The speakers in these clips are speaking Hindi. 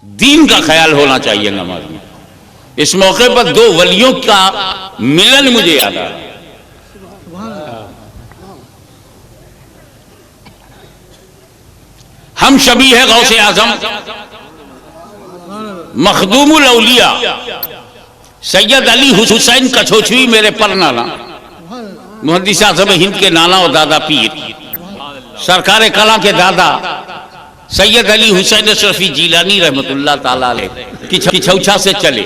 दीन का ख्याल होना चाहिए नमाज में। इस मौके पर दो वलियों का मिलन मुझे याद आ रहा। हम शबी है गौसे आजम मखदूमुल औलिया सैयद अली हुसैन कछोछुई मेरे पर नाना मुहद्दिस आज़म हिंद के नाना और दादा पीर सरकार कला के दादा सैयद अली हुसैन अशरफी जीलानी रहमतुल्लाह ताला अलैह की छौछा से चले।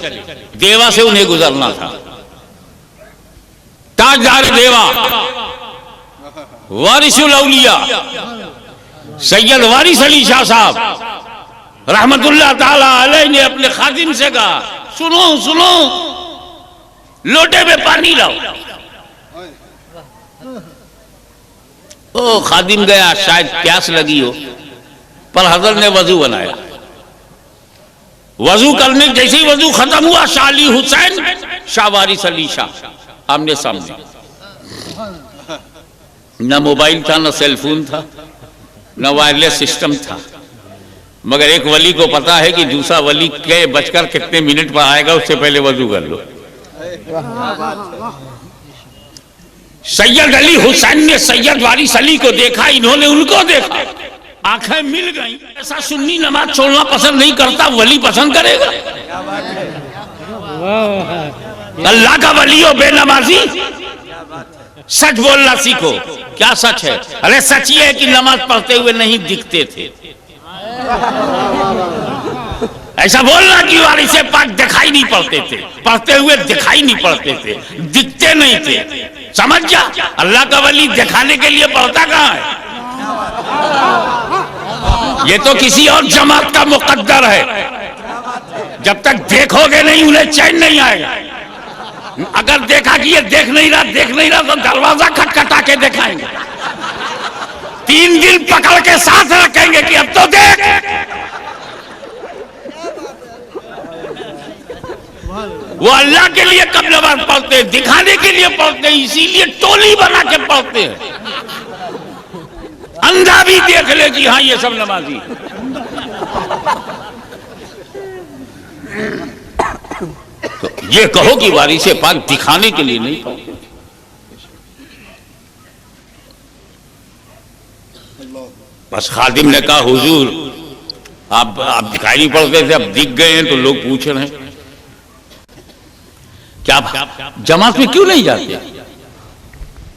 देवा से उन्हें गुजरना था। ताजदार देवा वारिसुल औलिया सैयद वारिस अली शाह साहब रहमतुल्लाह ताला अलैह ने अपने खादिम से कहा, सुनो सुनो, लोटे में पानी लाओ। ओ खादिम गया, शायद प्यास लगी हो, पर हजरत ने वजू बनाया। वजू करने जैसे ही वजू खत्म हुआ, शाह अली हुसैन शाह वारिस अली शाह आमने सामने। न मोबाइल था, न सेलफोन था, न वायरलेस सिस्टम था, मगर एक वली को पता है कि दूसरा वली के बचकर कितने मिनट पर आएगा, उससे पहले वजू कर लो। सैयद अली हुसैन ने सैयद वारिस अली को देखा, इन्होंने उनको देखा, आंखें मिल गईं। ऐसा सुन्नी नमाज छोड़ना पसंद नहीं करता, वली पसंद करेगा? अल्लाह का वली हो बेनमाजी, सच बोलना सीखो। क्या सच है? अरे सच ये है कि नमाज पढ़ते हुए नहीं दिखते थे। ऐसा बोलना कि वारिस पाक दिखाई नहीं पड़ते थे, पढ़ते हुए दिखाई नहीं पड़ते थे, दिखते नहीं थे। समझ जा, अल्लाह का वली दिखाने के लिए पढ़ता कहां है? ये तो किसी और जमात का मुकद्दर है। जब तक देखोगे नहीं उन्हें चैन नहीं आएगा। अगर देखा कि ये देख नहीं रहा तो दरवाजा खटखटा के दिखाएंगे। 3 दिन पकड़ के साथ रखेंगे कि अब तो देख। वो अल्लाह के लिए कब नमाज पढ़ते हैं? दिखाने के लिए पढ़ते हैं, इसीलिए टोली बना के पढ़ते हैं। अंधा भी देख ले कि हाँ ये सब नमाजी। तो ये कहो कि वारिस पाक दिखाने के लिए नहीं पढ़ते। बस खादिम ने कहा, हुजूर आप दिखाई नहीं पड़ते थे, अब दिख गए हैं तो लोग पूछ रहे हैं क्या आप जमात में क्यों नहीं जाते?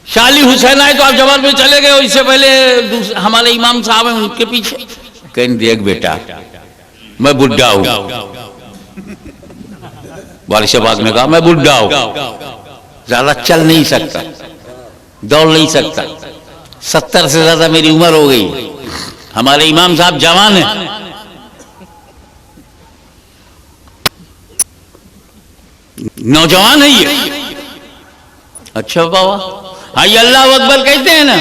शाह अली हुसैन आए तो आप जमात में चले गए, इससे पहले हमारे इमाम साहब हैं उनके पीछे। कहीं देख बेटा, मैं बुढ़ा हूं। वारिस पाक ने कहा, मैं बुढ़ा हूं, ज्यादा चल नहीं सकता, दौड़ नहीं सकता, 70 से ज्यादा मेरी उम्र हो गई। हमारे इमाम साहब जवान हैं। नौजवान है ये। अच्छा बाबा, हाँ ये अल्लाह अकबर कहते हैं ना,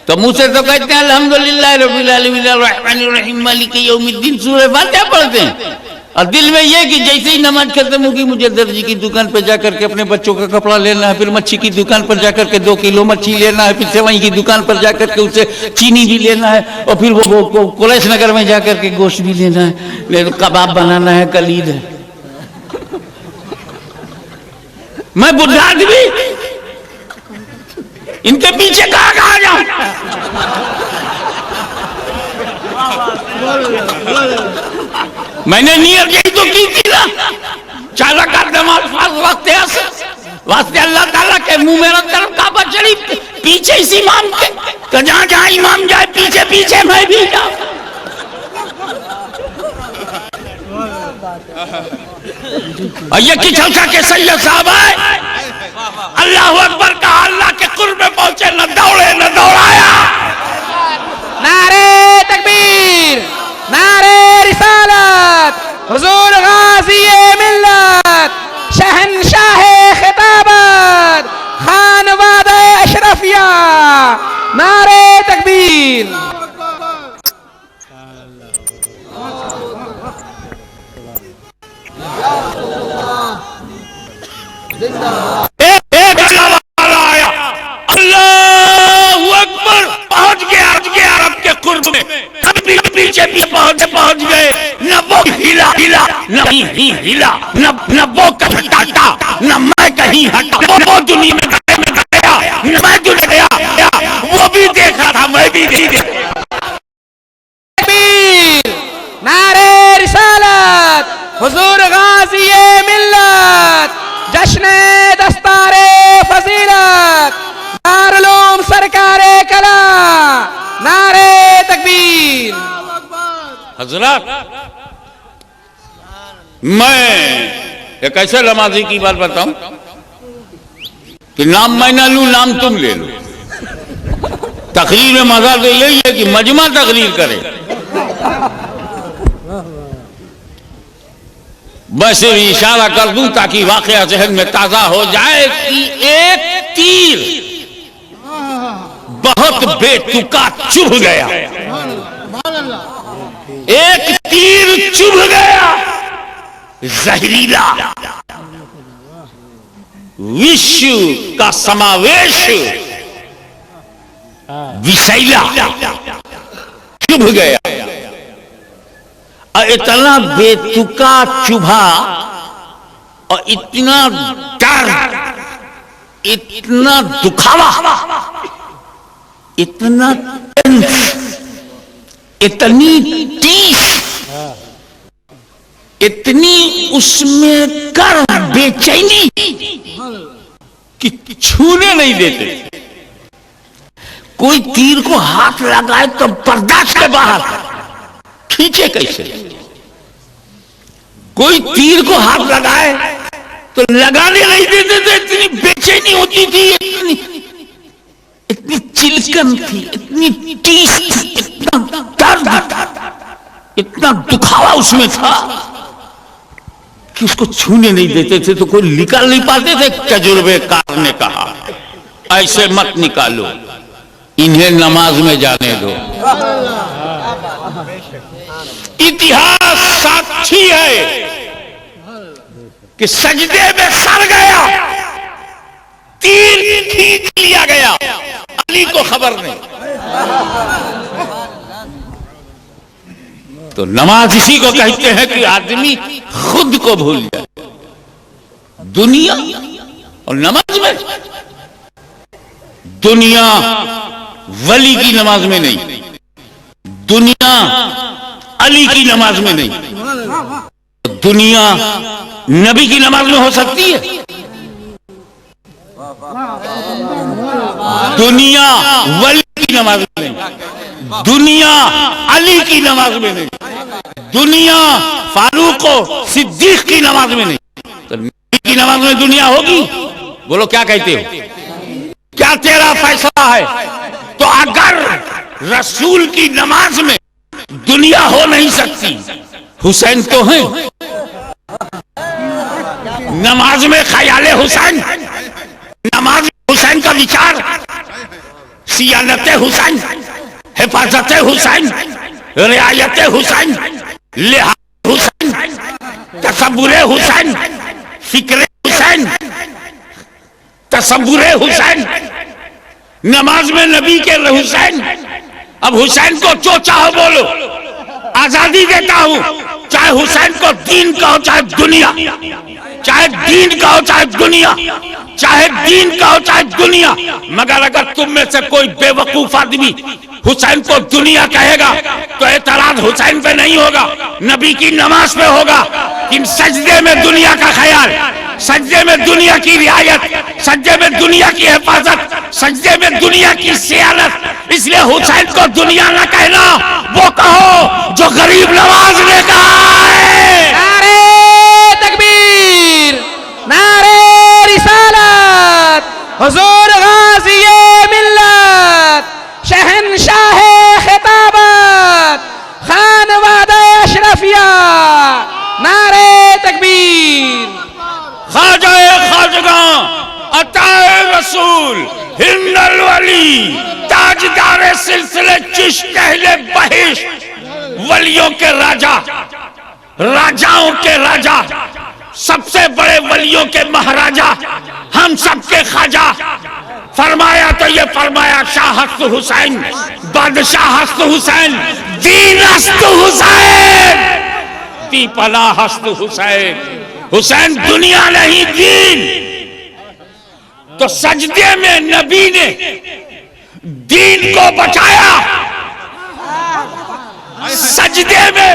तो मुंह से तो कहते हैं अल्हम्दुलिल्लाह रब्बिल आलमीन अर्रहमानिर रहीम मालिकी यौमिद्दीन सूरह फातिहा पढ़ते हैं, और दिल में ये कि जैसे ही नमाज खत्म होगी मुझे दर्जी की दुकान पर जाकर के अपने बच्चों का कपड़ा लेना है, फिर मच्छी की दुकान पर जाकर के 2 किलो मच्छी लेना है, फिर सेवई की दुकान पर जाकर के उसे चीनी भी लेना है, और फिर वो कुरैश नगर में जाकर के गोश्त भी लेना है, कबाब बनाना है, कलीद है। मैं बुढ़ा आदमी, इनके पीछे कहां जाऊं? मैंने नियत यही तो की थी ना, चालक का नमाज वास्ते अल्लाह ताला के मुंह मेरा तरफ काबा शरीफ, पीछे इस इमाम के, तो जहां जहां इमाम जाए पीछे पीछे मैं भी जाऊं। और ये किचौसा के सैयद साहब आए, अल्लाह अकबर का, अल्लाह के कुर्ब में पहुंचे, न दौड़े न दौड़ाया। नारे तकबीर, नारे रिसालत, हुजूर गाज़ी मिल्लत, शहंशाह खिताबत, खानवादा अशरफिया, नारे तकबीर। एक वाला आया, अल्लाह अकबर, पहुंच गया रब के कुर्ब में। पीछे भी पहुंच गए, न वो हिला हिला, न वो कहीं हटा, न मैं कहीं हटा। वो दुनिया में गया, न मैं दुनिया गया, वो भी देखा था, मैं भी नहीं देखा। नारे रिसालत, हुजूर गाज़ी मिल्लत, जश्न दस्तारे फजीलत, दारुल उलूम सरकारे कला, नारे तकबीर। हजरत, मैं एक ऐसे नमाजी की बात बताऊं कि नाम मैं ना लूं, नाम तुम ले लो। तकरीर में मजा तो यही है कि मजमा तकरीर करे। मैं सिर्फ इशारा कर दूं ताकि वाकया जहन में ताजा हो जाए कि एक तीर बहुत बेतुका चुभ गया, एक तीर चुभ गया, जहरीला, विश्व का समावेश, विषैला चुभ गया। और इतना बेतुका चुभा और इतना डर, इतना दुखावा, इतना टेंस, इतनी टीस, इतनी उसमें कर बेचैनी कि छूने नहीं देते। कोई तीर को हाथ लगाए तो बर्दाश्त के बाहर, खींचे कैसे? कोई तीर को हाथ लगाए तो लगाने नहीं देते थे, इतनी बेचैनी होती थी, इतनी चिलकन थी, इतनी टीस थी, इतना दर्द, इतना दुखावा उसमें था कि उसको छूने नहीं देते थे। तो कोई निकाल नहीं पाते थे। तजुर्बेकार ने कहा ऐसे मत निकालो, इन्हें नमाज में जाने दो। इतिहास साक्षी है कि सजदे में सर गया, तीर खींच लिया गया, अली को खबर नहीं। तो नमाज इसी को कहते हैं कि आदमी खुद को भूल जाए। दुनिया और नमाज में, दुनिया वली की नमाज में नहीं, दुनिया अली की नमाज में नहीं, दुनिया नबी की नमाज में हो सकती है। दुनिया वली की नमाज में नहीं, दुनिया अली की नमाज में नहीं, दुनिया फारूक और सिद्दीक की नमाज में नहीं। तो नबी की नमाज में दुनिया होगी? बोलो क्या कहते हो? क्या तेरा फैसला है? तो अगर रसूल की नमाज में दुनिया हो नहीं सकती, हुसैन तो है, नमाज में ख्याले हुसैन, नमाज में हुसैन का विचार, सियानत हुसैन, हिफाजत हुसैन, रियायत हुसैन, लिहाज हुसैन, तसब्बुर हुसैन, फिक्र हुसैन, तसब्बुर हुसैन, नमाज में नबी के हुसैन। अब हुसैन को जो चाहो बोलो, आजादी देता हूं, चाहे हुसैन को दीन कहो चाहे दुनिया, चाहे दीन कहो चाहे दुनिया, चाहे दीन कहो चाहे दुनिया। मगर अगर तुम में से कोई बेवकूफ आदमी हुसैन को दुनिया कहेगा तो एतराज हुसैन पे नहीं होगा, नबी की नमाज पे होगा। कि सजदे में दुनिया का ख्याल, सजदे में दुनिया की रियायत, सजदे में दुनिया की हिफाजत, सजदे में दुनिया की सियानत, इसलिए हुसैन को दुनिया ना कहना, वो कहो जो गरीब नवाज ने कहा है। नारे तकबीर, नारे रिसालत, हुजूर गाज़ी मिल्लत, शहंशाह खिताबत, खानवादा अशरफिया, नारे तकबीर। ख्वाजा ख्वाजगां, अताए रसूल, हिंदल वली, ताजदार सिलसिले चिश्त अहले बहिश्त, वलियों के राजा, राजाओं के राजा, सबसे बड़े वलियों के महाराजा, हम सबके ख्वाजा, फरमाया तो ये फरमाया शाह हस्त हुसैन, बादशाह हस्त हुसैन, दीन हस्त हुसैन, दीपला हस्त हुसैन। हुसैन दुनिया नहीं दीन। तो सजदे में नबी ने दीन को बचाया, सजदे में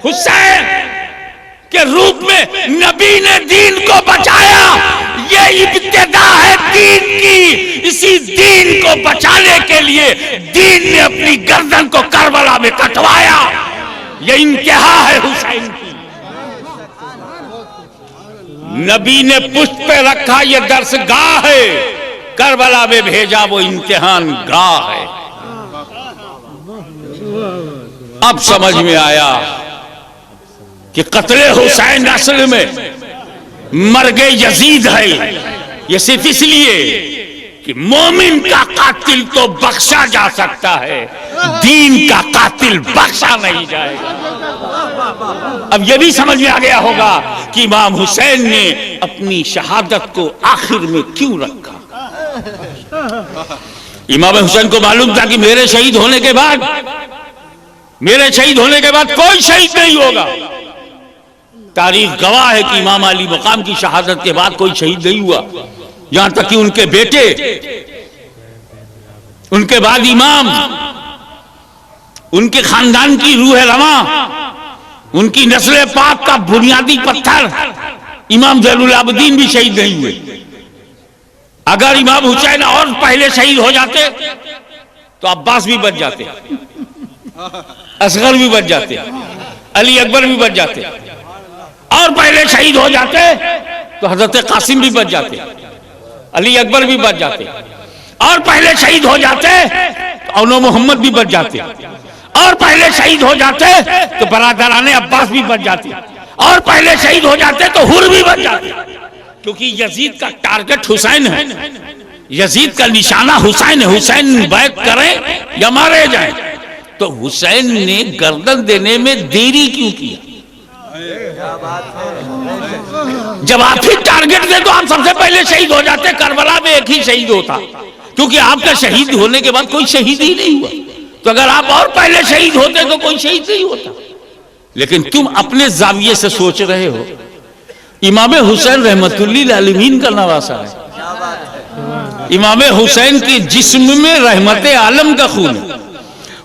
हुसैन के रूप में नबी ने दीन को बचाया। ये इब्तिदा है दीन की। इसी दीन को बचाने के लिए दीन ने अपनी गर्दन को करबला में कटवाया। ये इंतहा है हुसैन की। नबी ने पुष्प पे रखा, ये दर्सगाह है। करबला में भेजा, वो इम्तिहान गाह है। अब समझ में आया कि कत्ले हुसैन असल में मर्गे यजीद है। ये सिर्फ इसलिए कि मोमिन का कातिल तो बख्शा जा सकता है, दीन का कातिल बख्शा नहीं जाएगा। अब यह भी समझ में आ गया होगा कि इमाम हुसैन ने अपनी शहादत को आखिर में क्यों रखा। इमाम हुसैन को मालूम था कि मेरे शहीद होने के बाद कोई शहीद नहीं होगा। तारीख गवाह है कि इमाम अली मकाम की शहादत के बाद कोई शहीद नहीं हुआ। यहां तक कि उनके बेटे, उनके बाद इमाम, उनके खानदान की रूह रवा, उनकी नस्ल पाक का बुनियादी पत्थर इमाम ज़ैनुल आबिदीन भी शहीद नहीं हुए। अगर इमाम हुसैन और पहले शहीद हो जाते तो अब्बास भी बच जाते, असगर भी बच जाते, अली अकबर भी बच जाते। और पहले शहीद हो जाते तो हजरत कासिम भी बच जाते, अली अकबर भी बच जाते। और पहले शहीद हो जाते तो औनो मोहम्मद भी बच जाते। और पहले शहीद हो जाते तो बरादराने अब्बास भी बच जाते। और पहले शहीद हो जाते तो हुर भी बच जाते। क्योंकि यजीद का टारगेट हुसैन है, यजीद का निशाना हुसैन है। हुसैन बैत करें या मारे जाएं। तो हुसैन ने गर्दन देने में देरी क्यों किया? जब आप ही टारगेट दे तो आप सबसे पहले शहीद हो जाते। करबला में एक ही शहीद होता, क्योंकि आपका शहीद होने के बाद कोई शहीद ही नहीं हुआ। तो अगर आप और पहले शहीद होते तो कोई शहीद नहीं होता। लेकिन तुम अपने जाविये से सोच रहे हो। इमाम हुसैन रहमतुल्लिल आलमीन का नवासा है। इमाम हुसैन के जिस्म में रहमत आलम का खून है।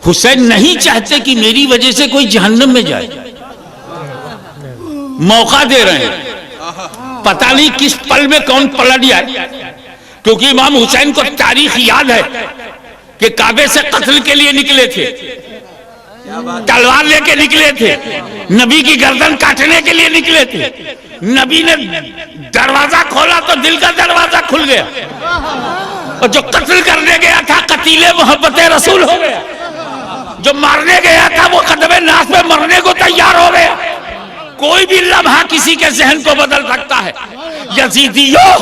हुसैन नहीं चाहते कि मेरी वजह से कोई जहन्नम में जाए। मौका दे रहे हैं, पता नहीं किस पल में कौन पलट जाए। क्योंकि इमाम हुसैन को तारीख याद है कि काबे से कत्ल के लिए निकले थे, तलवार लेके निकले थे, नबी की गर्दन काटने के लिए निकले थे। नबी ने दरवाजा खोला तो दिल का दरवाजा खुल गया, और जो कत्ल करने गया था कतीले मोहब्बत रसूल हो गया। जो मारने गया था वो कदमे नास में मरने को तैयार हो गया। कोई भी लम्हा किसी के जहन को बदल सकता है। यजीदियों,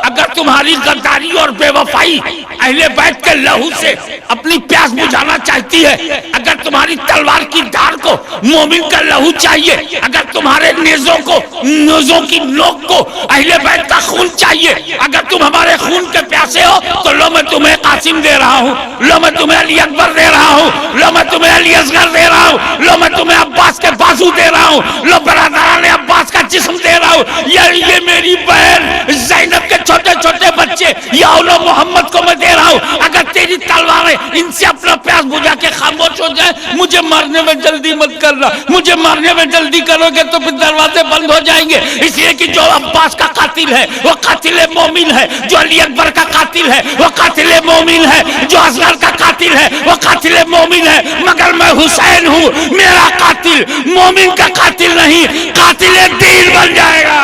अगर तुम्हारी गद्दारी और बेवफाई अहले बैत के लहू से अपनी प्यास बुझाना चाहती है, अगर तुम्हारी तलवार की धार को मोमिन का लहू चाहिए, अगर तुम्हारे नेज़ों की नोक को अहले बैत का खून चाहिए, अगर तुम हमारे खून के प्यासे हो तो लो मैं तुम्हें कासिम दे रहा हूँ, लो मैं तुम्हें अली अकबर दे रहा हूँ, लो मैं तुम्हें अली असगर दे रहा हूँ, लो मैं तुम्हें अब्बास के बाजू दे रहा हूँ, लो बरादराने अब्बास का जिस्म दे रहा हूँ। ये मेरी बहन ज़ैनब के छोटे छोटे बच्चे या औलो मोहम्मद को मैं दे रहा हूँ। अगर तेरी तलवारें इनसे अपना प्यास बुझा के खामोश हो जाए, मुझे मारने में जल्दी मत करना। मुझे मारने में जल्दी करोगे तो फिर दरवाजे बंद हो जाएंगे। इसलिए कि जो अब्बास का कातिल है वो कातिल मोमिन है, जो अली अकबर का कातिल है वो कातिल मोमिन है, जो असगर का कातिल है वो कातिल मोमिन है। मगर मैं हुसैन हूँ, मेरा कातिल मोमिन का कातिल नहीं, कातिल दीन बन जाएगा।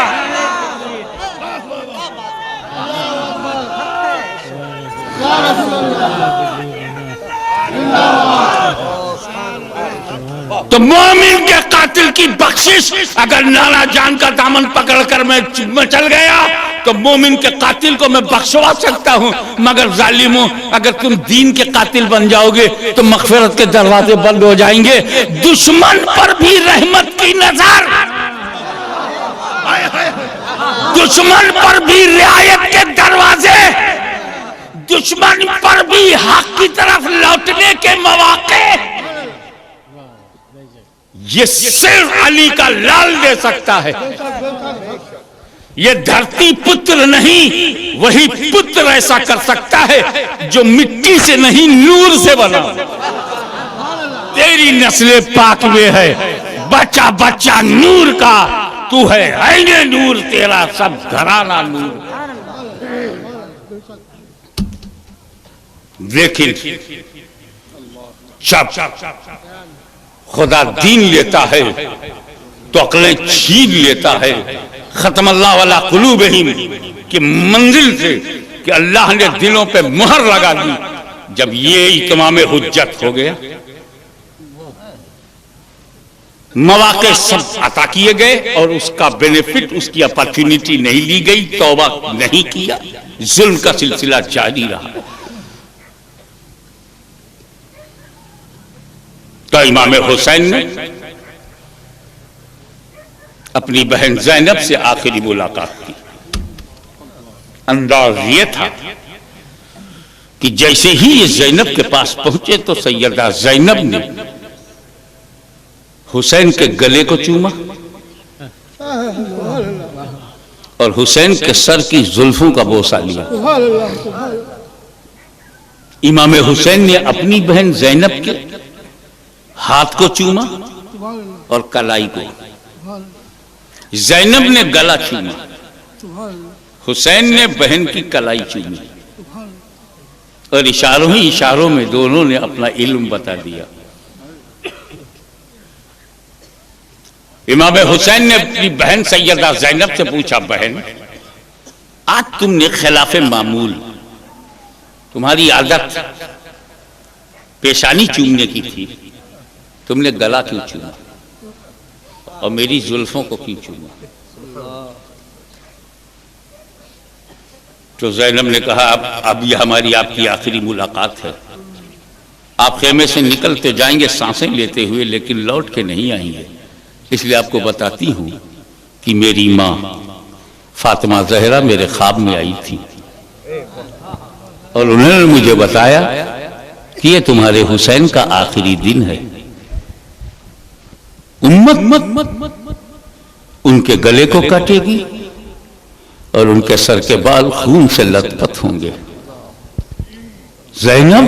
तो मोमिन के कातिल की बख्शिश अगर नाना जान का दामन पकड़कर मैं चल गया तो मोमिन के कातिल को मैं बख्शवा सकता हूं। मगर जालिमों, अगर तुम दीन के कातिल बन जाओगे तो मगफिरत के दरवाजे बंद हो जाएंगे। दुश्मन पर भी रहमत की नजर, दुश्मन पर भी रियायत के दरवाजे, दुश्मन पर भी हक की तरफ लौटने के मौके ये सिर्फ अली का लाल दे सकता है। ये धरती पुत्र नहीं, वही पुत्र ऐसा कर सकता है जो मिट्टी से नहीं नूर से बना। तेरी नस्ल पाक में है, बच्चा बच्चा नूर का, तू है ऐने नूर, तेरा सब घराना नूर। लेकिन जब खुदा दीन लेता है तो अकलें छीन लेता है। खत्म अल्लाह वाला कुलूबहिम की मंजिल से कि अल्लाह ने दिलों पे मुहर लगा दी। जब ये इत्माम हुज्जत हो गया, मौके सब अता किए गए और उसका बेनिफिट, उसकी अपॉर्चुनिटी नहीं ली गई, तौबा नहीं किया, जुल्म का सिलसिला जारी रहा। तो इमाम हुसैन ने अपनी बहन ज़ैनब से आखिरी मुलाकात की। अंदाज ये था कि जैसे ही ये ज़ैनब के पास पहुंचे तो सैयदा ज़ैनब ने हुसैन के गले को चूमा और हुसैन के सर की जुल्फों का बोसा लिया। इमाम हुसैन ने अपनी बहन ज़ैनब के हाथ को चूमा और कलाई को। ज़ैनब ने गला चूमा, हुसैन ने बहन की कलाई चूमी और इशारों ही इशारों में दोनों ने अपना इल्म बता दिया। इमाम हुसैन ने अपनी बहन सैयदा ज़ैनब से पूछा, बहन आज तुमने खिलाफे मामूल, तुम्हारी आदत पेशानी चूमने की थी, तुमने गला क्यों चूमा और मेरी जुल्फों को क्यों चूमा? तो ज़ैनब ने कहा, अब यह हमारी आपकी आखिरी मुलाकात है। आप खेमे से निकलते जाएंगे सांसें लेते हुए, लेकिन लौट के नहीं आएंगे। इसलिए आपको बताती हूं कि मेरी माँ फातिमा ज़हरा मेरे ख्वाब में आई थी और उन्होंने मुझे बताया कि ये तुम्हारे हुसैन का आखिरी दिन है। उम्मत उनके गले को काटेगी और उनके सर के बाल खून से लथपथ होंगे। ज़ैनब,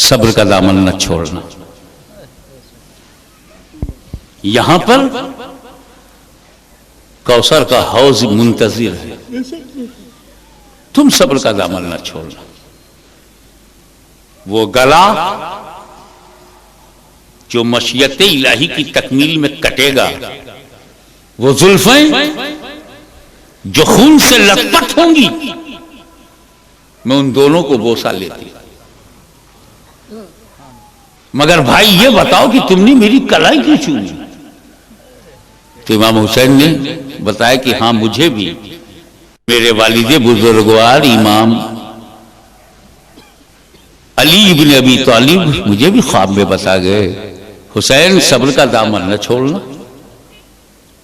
सब्र का दामन न छोड़ना। यहां पर कौसर का हौज मुंतजिर है, तुम सब्र का दामन न छोड़ना। वो गला जो मशीयत इलाही की तकमील में कटेगा, वो जुल्फें जो खून से लथपथ होंगी, मैं उन दोनों को बोसा लेती। मगर भाई ये बताओ कि तुमने मेरी कलाई क्यों चूमी? तो इमाम हुसैन ने बताया कि हाँ, मुझे भी मेरे वालिदे बुजुर्गवार इमाम अली इब्न अबी तालिब मुझे भी ख्वाब में बता गए, हुसैन सब्र का दामन न छोड़ना,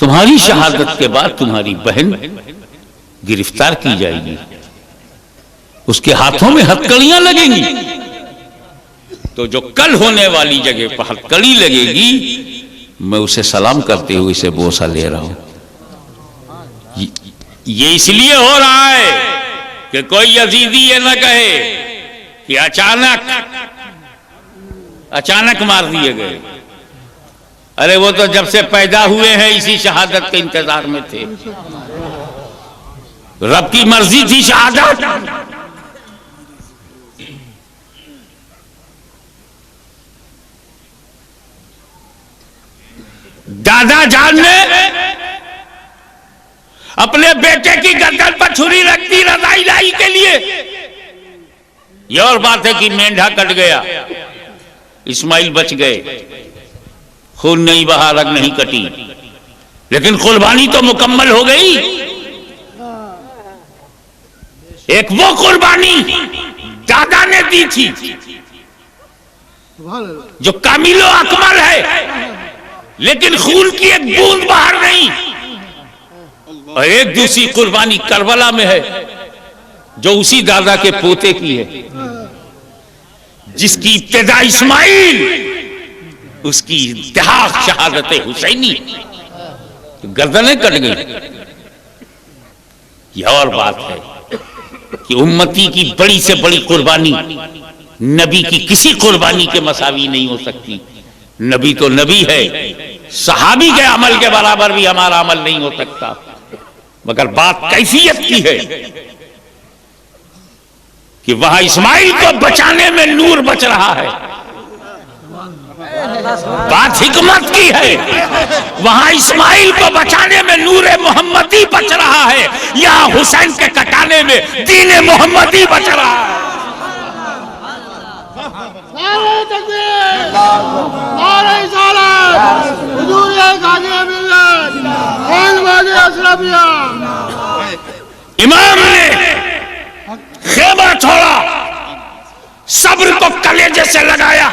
तुम्हारी शहादत के बाद तुम्हारी बहन गिरफ्तार की जाएगी, उसके हाथों में हथकड़ियां लगेंगी, तो जो कल होने वाली जगह पर हथकड़ी लगेगी, मैं उसे सलाम करते हुए इसे बोसा ले रहा हूं। ये इसलिए हो रहा है कि कोई यजीदी ये न कहे कि अचानक मार दिए गए। अरे वो तो जब से पैदा हुए हैं इसी शहादत के इंतजार में थे। रब की मर्जी थी शहादत। दादा जान ने अपने बेटे की गर्दन पर छुरी रख दी रजा इलाही के लिए। यह और बात है कि मेंढा कट गया, इस्माइल बच गए, खून नहीं बहा, रग नहीं कटी, लेकिन कुर्बानी तो मुकम्मल हो गई। एक वो कुर्बानी दादा ने दी थी जो कामिलो अकमल है, लेकिन खून की एक बूंद बाहर नहीं। और एक दूसरी कुर्बानी करबला में है, जो उसी दादा के पोते की है, जिसकी इब्तिदा इस्माइल, उसकी इंतहा शहादत हुसैनी, तो गर्दनें कट गई। यह और बात है कि उम्मती की बड़ी से बड़ी कुर्बानी नबी की किसी कुर्बानी के मसावी नहीं हो सकती। नबी तो नबी है, सहाबी के अमल के बराबर भी हमारा अमल नहीं हो सकता। मगर बात कैफियत की है कि वहां इस्माइल को बचाने में नूर बच रहा है। बात हिकमत की है, वहां इस्माइल को बचाने में नूर मोहम्मदी बच रहा है, यहां हुसैन के कटाने में दीन मोहम्मदी बच रहा है। नारे तकबीर, नारे रिसालत, हुजूर गाज़ी मिल्लत, ख़ानवाद अशरफिया। इमाम ने खेमा छोड़ा, सब्र को कलेजे से लगाया,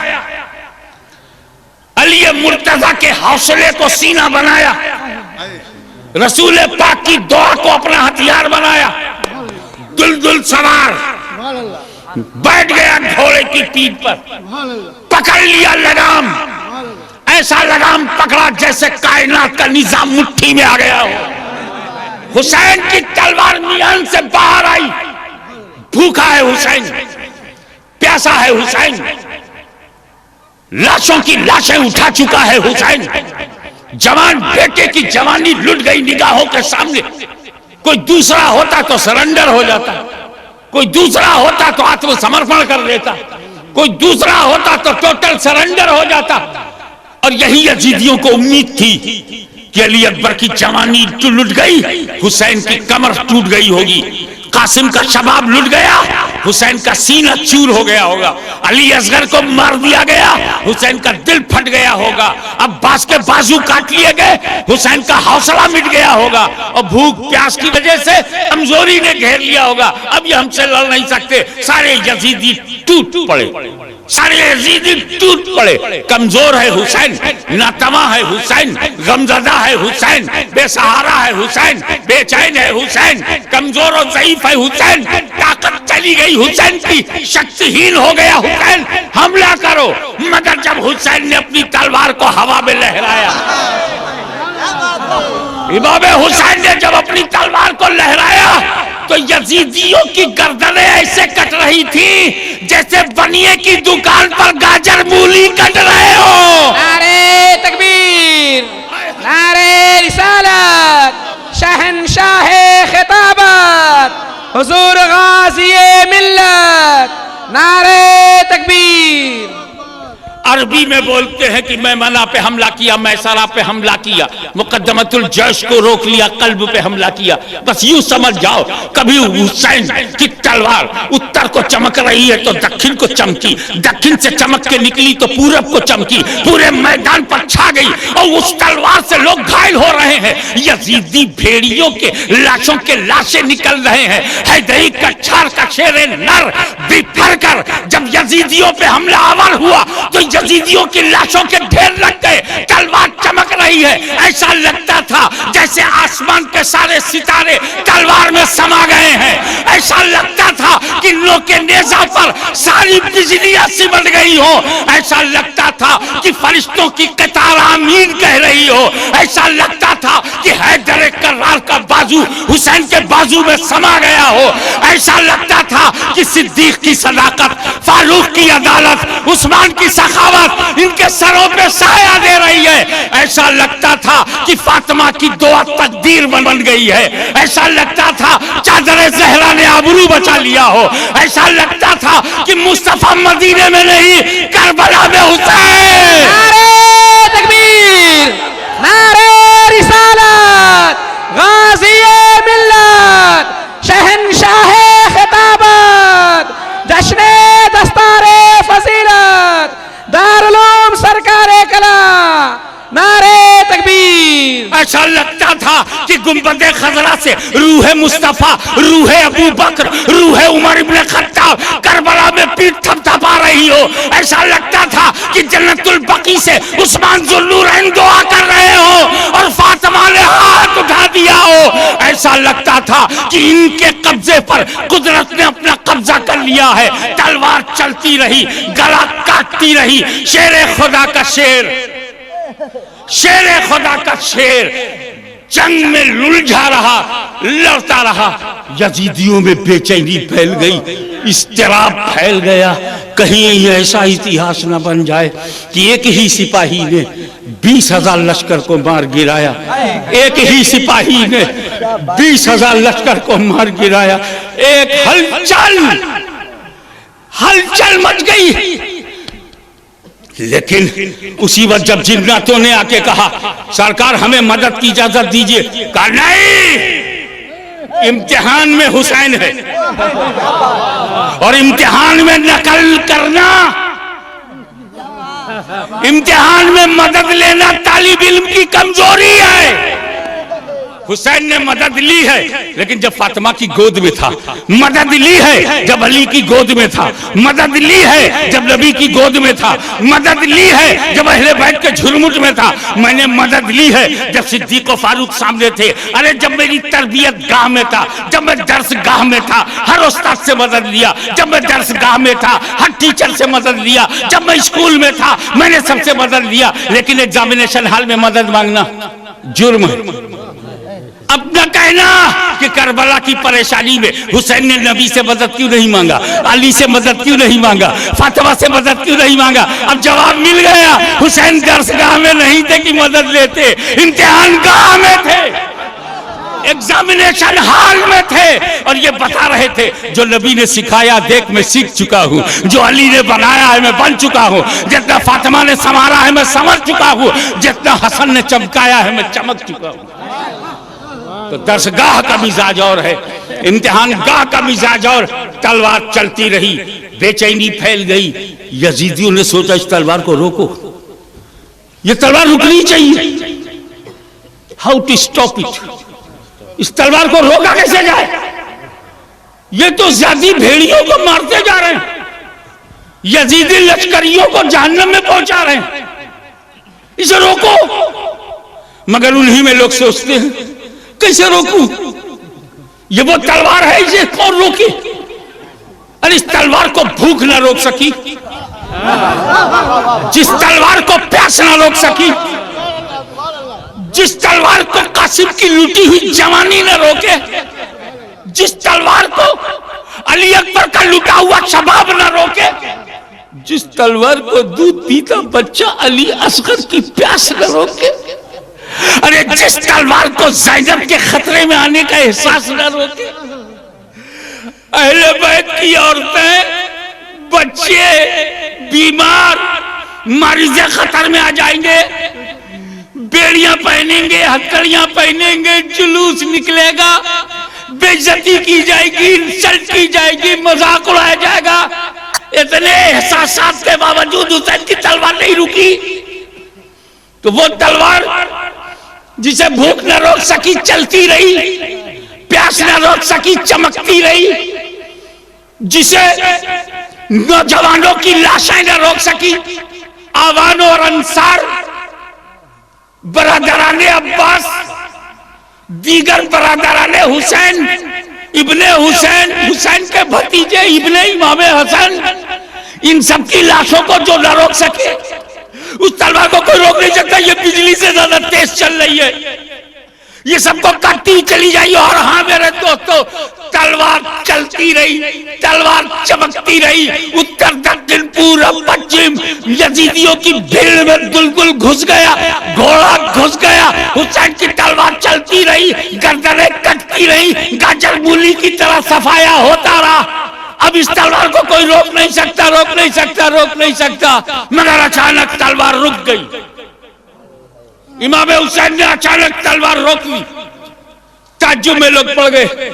अली मुर्तजा के हौसले को सीना बनाया, रसूल पाक की दुआ को अपना हथियार बनाया। दुलदुल सवार बैठ गया घोड़े की पीठ पर, पकड़ लिया लगाम, ऐसा लगाम पकड़ा जैसे कायनात का निजाम मुट्ठी में आ गया हो। हुसैन की तलवार मियान से बाहर आई। भूखा है हुसैन, प्यासा है हुसैन, लाशों की लाशें उठा चुका है हुसैन। जवान बेटे की जवानी लुट गई निगाहों के सामने। कोई दूसरा होता तो सरेंडर हो जाता, कोई दूसरा होता तो आत्मसमर्पण कर देता, कोई दूसरा होता तो टोटल सरेंडर हो जाता। और यही यजीदियों को उम्मीद थी कि अली अकबर की जवानी तो लुट गई, हुसैन की कमर टूट गई होगी। कासिम का शबाब लुट गया, हुसैन का सीना चूर हो गया होगा। अली असगर को मार दिया गया, हुसैन का दिल फट गया होगा। अब्बास के बाजू काट लिए गए, हुसैन का हौसला मिट गया होगा। और भूख प्यास की वजह से कमजोरी ने घेर लिया होगा। अब ये हमसे लड़ नहीं सकते। सारे यजीदी टूट पड़े, सारे यजीदी टूट पड़े। कमजोर है हुसैन, नातमा है हुसैन, गमजदा है हुसैन, बेसहारा है हुसैन, बेचैन है हुसैन, कमजोर और ज़ईफ है हुसैन। ताकत चली गई हुसैन की, शक्तिहीन हो गया हुसैन। हमला करो। मगर जब हुसैन ने अपनी तलवार को हवा में लहराया, इमाम हुसैन ने जब अपनी तलवार को लहराया तो यजीदियों की गर्दनें ऐसे कट रही थी जैसे बनिए की दुकान पर गाजर मूली कट रहे हो। नारे तकबीर, नारे रिसालत, शहंशाहे खिताबत, हुजूर गाज़ी मिल्लत, नारे तकबीर। अरबी में बोलते हैं कि मैमना पे हमला किया, मैसरा पे हमला किया, मुकद्दमतुल जैश को रोक लिया, कल्ब पे हमला किया। बस यूं समझ जाओ, कभी हुसैन की तलवार उत्तर को चमक रही है तो दक्षिण को चमकी, दक्षिण से चमक के निकली तो पूरब को चमकी, पूरे मैदान पर छा गई और उस तलवार से लोग घायल हो रहे हैं। यजीदी भेड़ियों के लाशों के लाशें निकल रहे हैं। हैदरी कच्छार का शेरे नर बिफर कर जब यजीदियों पे हमला आवर हुआ तो यजीदियों की लाशों के ढेर लग गए। तलवार चमक रही है, ऐसा लगता था जैसे आसमान के सारे सितारे तलवार में समा गए हैं। ऐसा लगता था कि नो के नेजा पर सारी बिजलियां सिमट गई हो। ऐसा लगता था कि फरिश्तों की कतार आमीन कह रही हो। ऐसा लगता था कि हैदर कर्रार का बाजू हुसैन के बाजू में समा गया हो। ऐसा लगता था कि सिद्दीक की सदाकत, फारूक की अदालत, उस्मान की सखावत इनके सरों पे साया दे रही है। ऐसा लगता था कि फातिमा की दुआ तकदीर बन गई है। ऐसा लगता था चादर ज़हरा ने आबरू बचा लिया हो। ऐसा लगता था कि मुस्तफा मदीने में नहीं करबला में हुसैन। नारे तकबीर, नारे रिसालत, गाज़ी मिल्लत, शहंशाहे खिताबत, जश्ने दस्तारे फजीलत, दारुल सरकारे कला, नारे तकबीर। ऐसा लगता था कि गुंबदे खजरा से रूह मुस्तफा, रूह अबू बकर, रूह उमर इब्ने खत्ताब करबला में पीठ थपथपा रही हो। ऐसा लगता था कि जन्नतुल बकी से उस्मान जुल्लूरैन दुआ कर रहे हो और फातिमा ने हाथ उठा दिया हो। ऐसा लगता था कि इनके कब्जे पर कुदरत ने अपना कब्जा कर लिया है। तलवार चलती रही, गला काटती रही। शेर खुदा का शेर, शेर खुदा का शेर जंग में लुलझा रहा, लड़ता रहा। यजीदियों में बेचैनी फैल गई, इस्तिराब फैल गया। कहीं ऐसा इतिहास न बन जाए कि एक ही सिपाही ने 20,000 लश्कर को मार गिराया। एक ही सिपाही ने 20,000 लश्कर को मार गिराया। एक हलचल मच गई। लेकिन उसी वक्त जब जिन्नातों ने आके कहा सरकार हमें मदद की इजाजत दीजिए, कहा नहीं, इम्तिहान में हुसैन है और इम्तिहान में नकल करना, इम्तिहान में मदद लेना तालिब इल्म की कमजोरी है। हुसैन ने मदद ली है, लेकिन जब फातिमा की गोद में था। मदद ली है जब अली की गोद में था। मदद ली है जब नबी की गोद में था। मदद ली है जब अहले बैत के झुरमुट में था। मैंने मदद ली है जब सिद्दीक और फारूक सामने थे। अरे जब मेरी तरबियत गाह में था, जब मैं दर्स गाह में था, हर उस्ताद से मदद लिया। जब मैं दर्स गाह में था, हर टीचर से मदद लिया। जब मैं स्कूल में था, मैंने सबसे मदद लिया। लेकिन एग्जामिनेशन हॉल में मदद मांगना जुर्म है। अब न कहना कि करबला की परेशानी में हुसैन ने नबी से मदद क्यों नहीं मांगा, अली से मदद क्यों नहीं मांगा, फातिमा से मदद क्यों नहीं मांगा। अब जवाब मिल गया, हुसैन दरसगाह में नहीं थे कि मदद लेते, इम्तिहान गाह में थे, एग्जामिनेशन हॉल में थे। और ये बता रहे थे जो नबी ने सिखाया देख मैं सीख चुका हूँ, जो अली ने बनाया है मैं बन चुका हूँ, जितना फातिमा ने संवारा है मैं संवर चुका हूँ, जितना हसन ने चमकाया है मैं चमक चुका हूँ। तो दरसगाह का मिजाज और है, इम्तिहान गाह का मिजाज और। तलवार चलती रही, बेचैनी फैल गई। यजीदियों ने सोचा इस तलवार को रोको, ये तलवार रुकनी चाहिए। हाउ टू स्टॉप इट, इस तलवार को रोका कैसे जाए। ये तो ज़्यादी भेड़ियों को मारते जा रहे हैं, यजीदी लश्करियों को जहन्नम में पहुंचा रहे हैं, इसे रोको। मगर उन्हीं में लोग सोचते हैं कैसे रोकूं, ये वो तलवार है इसे कौन रोके। अरे इस तलवार को भूख ना रोक सकी, जिस तलवार को प्यास ना रोक सकी, जिस तलवार को कासिम की लूटी हुई जवानी न रोके, जिस तलवार को अली अकबर का लुटा हुआ शबाब न रोके, जिस तलवार को दूध पीता बच्चा अली असगर की प्यास न रोके, अरे जिस तलवार को ज़ैनब के खतरे में आने का एहसास न रोके। अहले बैत की औरतें, बच्चे, बीमार, मरीज़ खतर में आ जाएंगे, बेड़ियां पहनेंगे, हथकड़ियां पहनेंगे, जुलूस निकलेगा, बेइज्जती की जाएगी, इंसल्ट की जाएगी, मजाक उड़ाया जाएगा। इतने एहसासात के बावजूद हुसैन की तलवार नहीं रुकी। तो वो तलवार जिसे भूख न रोक सकी चलती रही, प्यास न रोक सकी चमकती रही, जिसे नौजवानों की लाशें न रोक सकी, आवान और अंसार, बरादराने अब्बास, दीगर बरादराने हुसैन, इब्ने हुसैन, हुसैन के भतीजे इब्ने इमाम हसन, इन सब की लाशों को जो न रोक सके, उस तलवार को कोई रोक नहीं सकता। ये बिजली से ज्यादा तेज चल रही है, ये सबको काटती चली जाएगी। और हाँ मेरे दोस्तों, तलवार चलती रही, तलवार चमकती रही। उत्तर दक्षिण पूरब पश्चिम यजीदियों की भीड़ में बुलबुल घुस गया, घोड़ा घुस गया। हुसैन की तलवार चलती रही, गर्दनें कटती रही, गाजर मूली की तरह सफाया होता रहा। अब इस तलवार को कोई रोक नहीं सकता, रोक नहीं सकता, रोक नहीं सकता। मगर अचानक तलवार रुक गई। इमाम हुसैन ने अचानक तलवार रोक ली। ताज्जुब में लोग पड़ गए।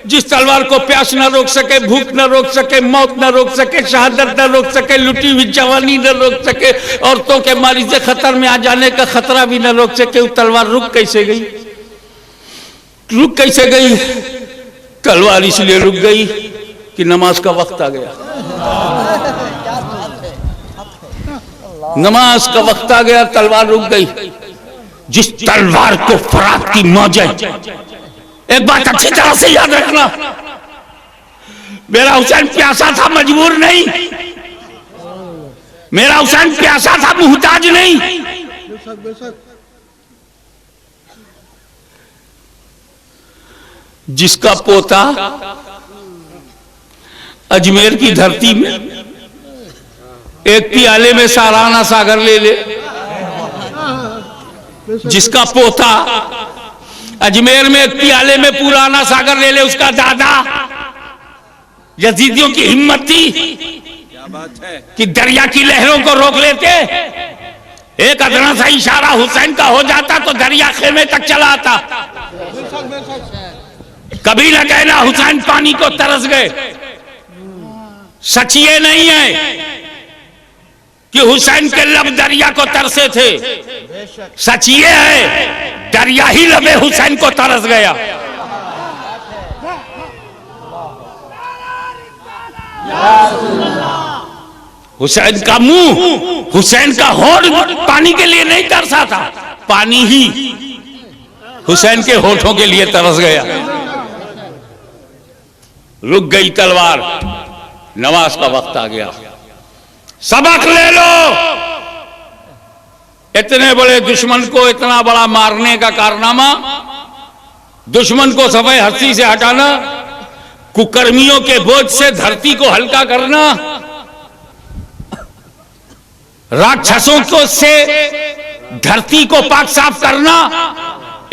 जिस तलवार को प्यास न रोक सके, भूख न रोक सके, मौत न रोक सके, शहादत न रोक सके, लुटी हुई जवानी न रोक सके, औरतों के मरीज़ खतर में आ जाने का खतरा भी न रोक सके, वो तलवार रुक कैसे गई? रुक कैसे गई? तलवार इसलिए रुक गई कि नमाज का वक्त आ गया। नमाज का वक्त आ गया, तलवार रुक गई। जिस तलवार को फरात की मौजें एक बात अच्छी तरह से याद रखना, मेरा हुसैन प्यासा था, मजबूर नहीं। मेरा हुसैन प्यासा था, मुहताज नहीं। बेशक बेशक। जिसका पोता अजमेर की धरती में एक प्याले में सालाना सागर ले ले, जिसका पोता अजमेर में एक प्याले में पुराना सागर ले ले, उसका दादा यजीदियों की हिम्मत थी कि दरिया की लहरों को रोक लेते। एक अदना सा इशारा हुसैन का हो जाता तो दरिया खेमे तक चला आता। कभी न कहना हुसैन पानी को तरस गए। सच ये नहीं है कि हुसैन के लब दरिया को तरसे थे, सच ये है दरिया ही लबे हुसैन को तरस गया। हुसैन का मुंह, हुसैन का होठ पानी के लिए नहीं तरसा था, पानी ही हुसैन के होठों के लिए तरस गया। रुक गई तलवार, नमाज का वक्त आ गया। सबक ले लो। इतने बड़े दुश्मन को इतना बड़ा मारने का कारनामा, दुश्मन को सफाई हस्ती से हटाना, कुकर्मियों के बोझ से धरती को हल्का करना, राक्षसों को से धरती को पाक साफ करना,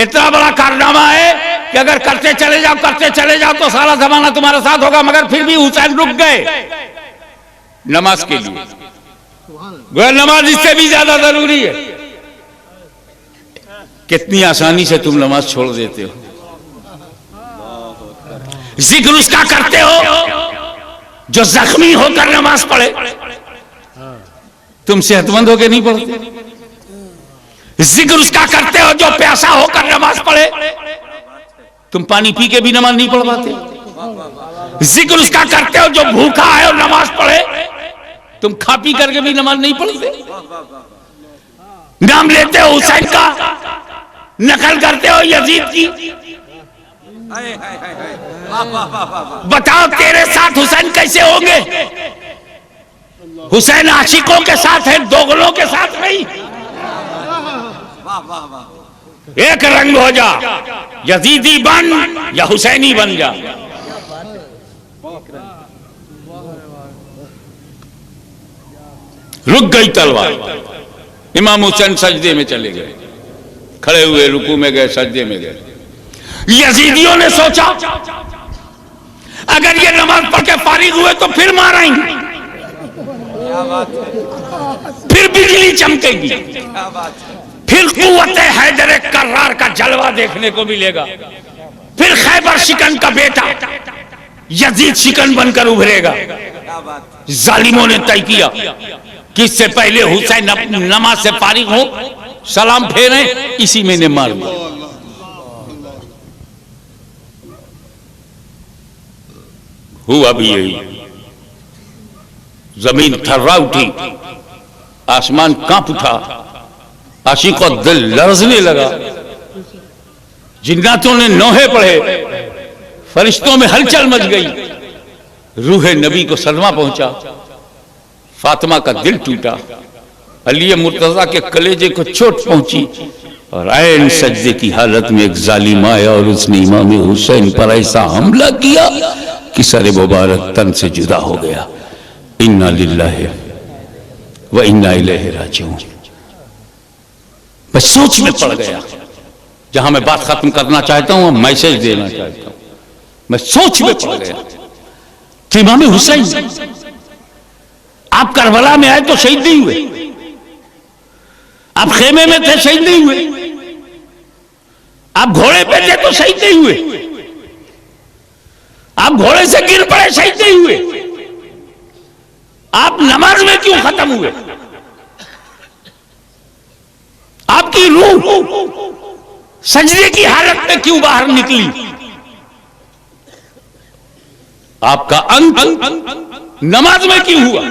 इतना बड़ा कारनामा है कि अगर करते चले जाओ तो सारा जमाना तुम्हारे साथ होगा। मगर फिर भी हुसैन रुक गए नमाज के लिए। वह नमाज इससे भी ज्यादा जरूरी है। कितनी आसानी से तुम नमाज छोड़ देते हो। जिक्र उसका करते हो जो जख्मी होकर नमाज पढ़े। तुम सेहतमंद होकर नहीं पढ़ते। जिक्र उसका करते हो जो प्यासा होकर नमाज पढ़े। तुम पानी पी के भी नमाज नहीं पढ़ पाते। जिक्र उसका करते हो जो भूखा है और नमाज पढ़े। तुम खा पी करके भी नमाज नहीं पढ़ते। नाम लेते हो हुसैन का, नकल करते हो यजीद की। बताओ तेरे साथ हुसैन कैसे होंगे? हुसैन आशिकों के साथ है, दोगलों के साथ नहीं। एक रंग हो जा, यजीदी बन या हुसैनी बन जा। रुक गई तलवार। इमाम हुसैन सजदे में चले गए, खड़े हुए, रुकू में गए, सजदे में गए। यजीदियों ने सोचा अगर ये नमाज पढ़ के फारिग हुए तो फिर मारेंगे, फिर बिजली चमकेगी, फिर कुव्वत हैदर कर्रार का जलवा देखने को मिलेगा, फिर खैबर शिकन का बेटा यजीद शिकन बनकर उभरेगा। जालिमों ने तय किया कि इससे पहले हुसैन नमाज से फारिग हो, सलाम फेरे, इसी में ने मार दिया। हुआ भी यही। जमीन थर्रा उठी, आसमान कांप उठा, आशिक और दिल लरजने लगा। जिन्नातों ने नोहे पढ़े, फरिश्तों में हलचल मच गई। रूह नबी को सदमा पहुंचा, फातिमा का दिल टूटा, अली मुर्तजा के कलेजे को चोट पहुंची और ऐन सजदे की हालत में एक जालिम आया और उसने इमाम हुसैन पर ऐसा हमला किया कि सर मुबारक तन से जुदा हो गया। इन्ना लिल्लाहि व इन्ना इलैहि राजिऊन। मैं सोच में पड़ गया। जहां मैं बात खत्म करना चाहता हूं, मैसेज देना चाहता हूं। मैं सोच में पड़ गया कि इमाम हुसैन आप करबला में आए तो शहीद नहीं हुए, आप खेमे में थे शहीद नहीं हुए, आप घोड़े पे थे तो शहीद नहीं हुए, आप घोड़े से गिर पड़े शहीद नहीं हुए, आप नमाज में क्यों खत्म हुए? आपकी रूह सजदे की हालत में क्यों बाहर निकली? आपका अंत नमाज में क्यों हुआ?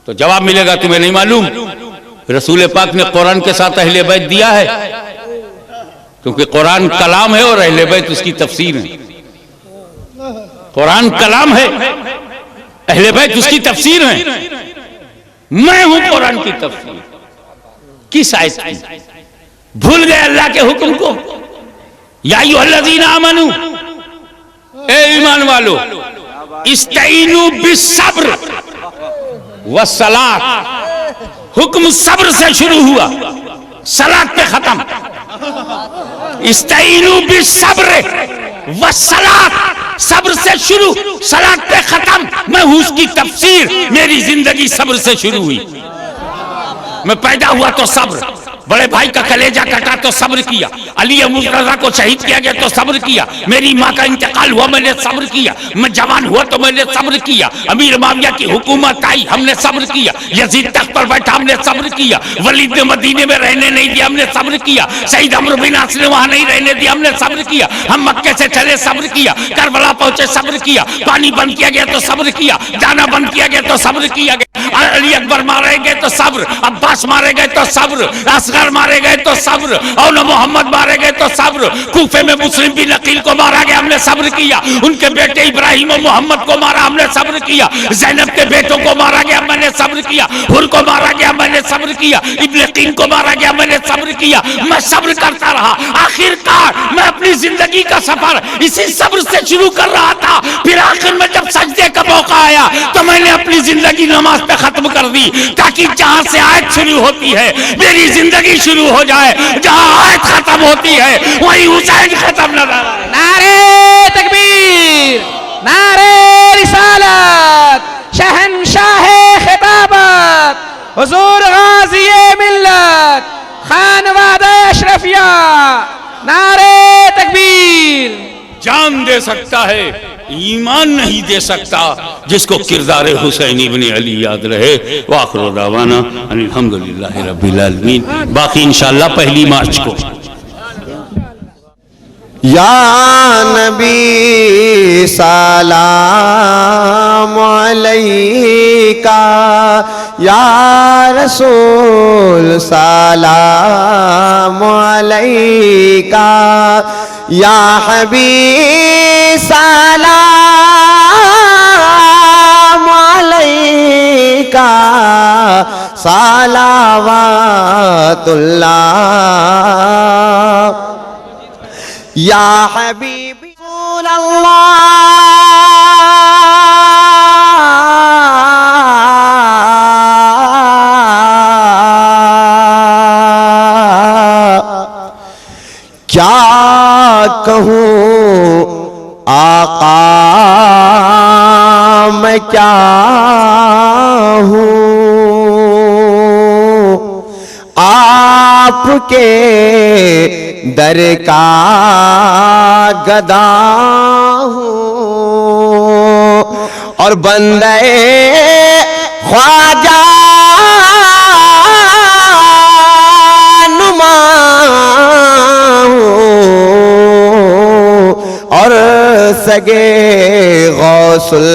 तो जवाब मिलेगा तुम्हें नहीं मालूम। रसूल पाक ने कुरान के साथ अहले बैत दिया है। क्योंकि कुरान कलाम है और अहले बैत उसकी तफसीर है। कुरान कलाम है, अहले बैत उसकी तफसीर है। मैं हूं कुरान की तफसीर। किस आयत की? भूल गए अल्लाह के हुक्म को? या अय्युहल्लज़ीना आमनू, ए ईमान वालो, इस्तईनू बिस्सब्र वस्सलात। हुक्म सब्र से शुरू हुआ, सलात पे खत्म। इस्तईनू बिस्सब्र वस्सलात, सब्र से शुरू, सलात पे खत्म। मैं हूं उसकी तफसीर। मेरी जिंदगी सब्र से शुरू हुई। मैं पैदा हुआ तो सब्र, बड़े भाई का कलेजा कटा तो सब्र किया, अली मुर्तजा को शहीद किया गया तो सब्र किया, मेरी माँ का इंतकाल हुआ मैंने सब्र किया, मैं जवान हुआ तो मैंने सब्र किया, अमीर माविया की हुकूमत आई हमने सब्र किया, यजीद तख्त पर बैठा हमने सब्र किया, वलीद ने मदीने में रहने नहीं दिया हमने सब्र किया, शहीद अमर बिन आस ने वहां नहीं रहने दिया हमने सब्र किया, हम मक्के से चले सब्र किया, करबला पहुंचे सब्र किया, पानी बंद किया गया तो सब्र किया, दाना बंद किया गया तो सब्र किया गया, अली अकबर मारे गए तो सब्र, अब्बास मारे गए तो सब्र, असगर मारे गए तो सब्र, और मोहम्मद मारे गए तो सब्र, कूफे में मुस्लिम बिन अकील को मारा गया हमने सब्र किया, उनके बेटे इब्राहिम और मोहम्मद को मारा हमने सब्र किया, ज़ैनब के बेटों को मारा गया मैंने सब्र किया, हुर को मारा गया मैंने सब्र किया, इब्न तीन को मारा गया मैंने सब्र किया, मैं सब्र करता रहा। आखिरकार मैं अपनी जिंदगी का सफर इसी सब्र से शुरू कर रहा था। फिर आखिर में जब सजदे का मौका आया तो मैंने अपनी जिंदगी नमाज पे खत्म कर दी, ताकि जहां से आयत शुरू होती है मेरी जिंदगी शुरू हो जाए, जहां आयत खत्म होती है वहीं हुसैन खत्म न रहा। नारे तकबीर, नारे रिसालत, शहंशाहे खिताबत, हुजूर गाज़िए मिल्लत, खानवादा अशरफिया। नारे तकबीर। जान दे सकता है, ईमान नहीं दे सकता जिसको किरदार हुसैन इब्न अली याद रहे। वाखिर दावाना अल्हम्दुलिल्लाहि रब्बिल आलमीन। बाकी इंशाअल्लाह पहली मार्च को। या नबी सलाम अलैका, या रसूल सलाम अलैका, या हबीब सलाम अलैका, सलावतुल्लाह या हबीबी क्या कहूँ आका मैं क्या हूँ, आपके दर का गदा हूँ और बंदे ख्वाजा नुमा हूँ और सगे गौसुल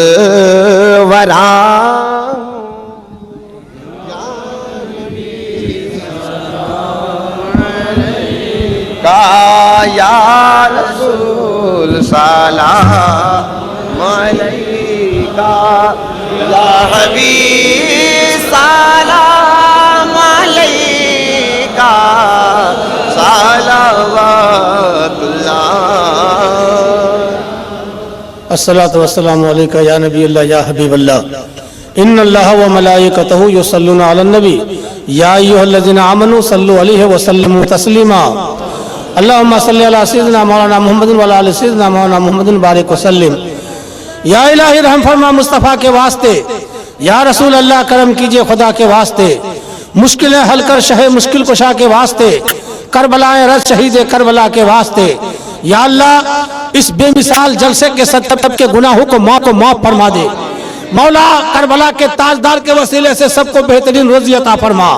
वरा। या रसूल सलाम अलैका, या हबीब सलाम अलैका, सलावतुल्लाह। अस्सलातु वस्सलामु अलैका या नबी अल्लाह या हबीब अल्लाह, इन्नल्लाह व मलाइकतहु युसल्लूना अलन नबी या अय्युहल्लज़ीना आमनू सल्लु अलैहि व सल्लिमू तस्लीमा। अल्लाहुम्मा सल्लि अला सय्यिदिना मौलाना मुहम्मदिन व अला आलि सय्यिदिना मौलाना मुहम्मदिन बारिक वसल्लिम। या इलाही रहम फरमा मुस्तफ़ा के वास्ते, या रसूल अल्लाह करम कीजिए खुदा के वास्ते, मुश्किलें हल कर शहे मुश्किल कुशा के वास्ते, करबलाएं रज शहीद करबला के वास्ते। या अल्लाह इस बेमिसाल जलसे के सब के गुनाहों को माफ फरमा दे। मौला करबला के ताजदार के वसीले से सबको बेहतरीन रोज़ी अता फरमा।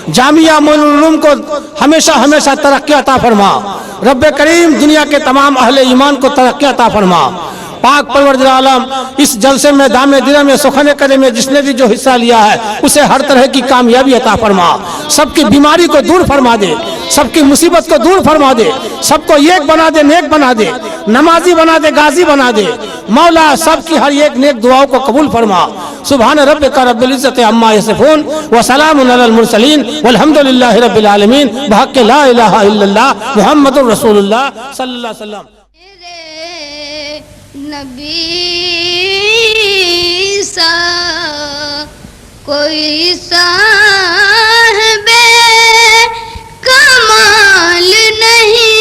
जामिया मोइनुल को हमेशा हमेशा तरक्की अता फरमा। रब्बे करीम दुनिया के तमाम अहले ईमान को तरक्की अता फरमा। पाक परवरदिगार आलम इस जलसे में दामे दिना में सुखने करे में जिसने भी जो हिस्सा लिया है उसे हर तरह की कामयाबी अता फरमा। सबकी बीमारी को दूर फरमा दे, सबकी मुसीबत को दूर फरमा दे, सबको एक बना दे, नेक बना दे, नमाजी बना दे, गाजी बना दे। मौला सबकी हर एक नेक दुआओं को कबूल फरमा। सुभान रब्बिका रब्बिल इज्जति अम्मा यसिफून व सलामुन अलल मुरसलीन वल्हम्दुलिल्लाहि रब्बिल आलमीन बहक़ ला इलाहा इल्लल्लाह मुहम्मदुर रसूलुल्लाह सल्लल्लाहु अलैहि वसल्लम। नबी सा कोई साहिबे कमाल नहीं,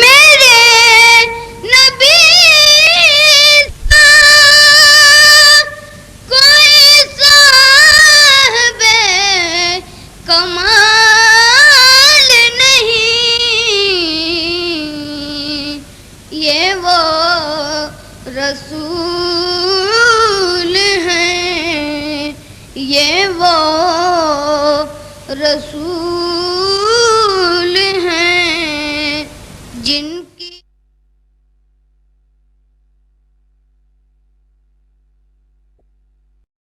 मेरे नबी सा कोई साहिबे कमाल नहीं, ये वो रसूल हैं, ये वो रसूल